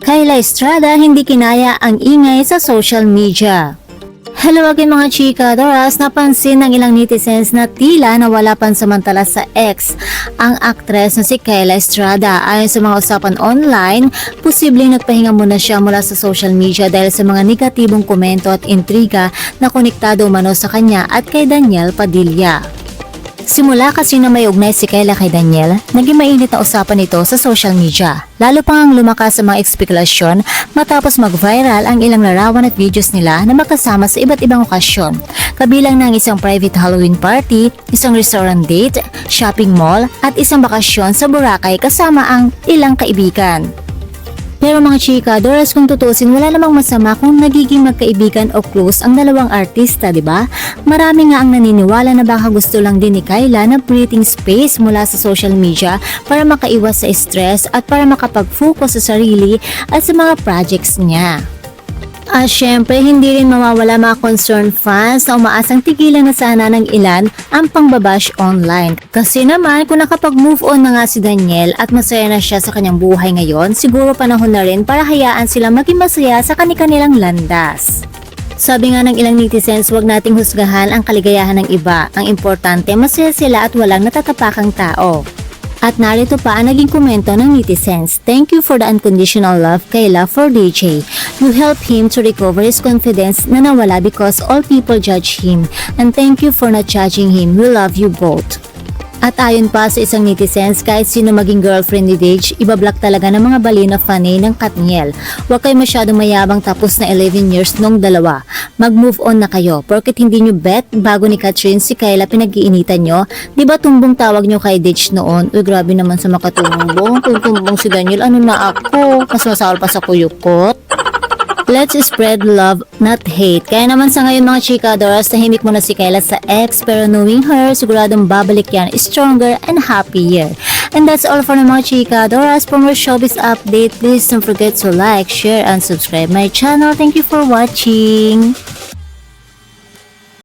Kyla Estrada hindi kinaya ang ingay sa social media. Hello again mga chika, Doras, napansin ng ilang netizens na tila nawala pansamantala sa ex ang aktres na si Kyla Estrada. Ayon sa mga usapan online, posibleng nagpahinga muna siya mula sa social media dahil sa mga negatibong komento at intriga na konektado umano sa kanya at kay Daniel Padilla. Simula kasi na may ugnay si Kyla kay Daniel, naging mainit na usapan ito sa social media. Lalo pa ngang lumakas sa mga ekspekulasyon matapos mag-viral ang ilang larawan at videos nila na magkasama sa iba't ibang okasyon. Kabilang ng isang private Halloween party, isang restaurant date, shopping mall at isang bakasyon sa Boracay kasama ang ilang kaibigan. Pero mga chika, Doras, kung tutusin, wala namang masama kung nagiging magkaibigan o close ang dalawang artista, di ba? Marami nga ang naniniwala na baka gusto lang din ni Kyla na breathing space mula sa social media para makaiwas sa stress at para makapag-focus sa sarili at sa mga projects niya. At syempre, hindi rin mawawala mga concerned fans na umaasang tigilan na sana ng ilan ang pangbabash online. Kasi naman, kung nakapag-move on na nga si Daniel at masaya na siya sa kanyang buhay ngayon, siguro panahon na rin para hayaan sila maging masaya sa kanilang landas. Sabi nga ng ilang netizens, huwag nating husgahan ang kaligayahan ng iba. Ang importante, masaya sila at walang natatapakang tao. At narito pa ang naging komento ng netizens. Thank you for the unconditional love, Kyla, for DJ. You helped him to recover his confidence na nawala because all people judge him. And thank you for not judging him. We love you both. At ayon pa sa isang netizens, kahit sino maging girlfriend ni Dage, ibablock talaga ng mga balina fanay ng Katniel. Huwag kayo masyadong mayabang tapos na 11 years nung dalawa. Mag-move on na kayo. Porket hindi nyo bet bago ni Catherine si Kyla pinag-iinitan nyo. Diba tumbong tawag nyo kay Dage noon? Uy, grabe naman sa makatumbong. Kung tumbong si Daniel, ano na ako? Mas masawal pa sa kuyukot. Let's spread love, not hate. Kaya naman sa ngayon mga chika, Doras, tahimik muna si Kyla sa ex, pero knowing her, siguradong babalik yan stronger and happier. And that's all for mga chika, Doras. For more showbiz update, please don't forget to like, share, and subscribe my channel. Thank you for watching.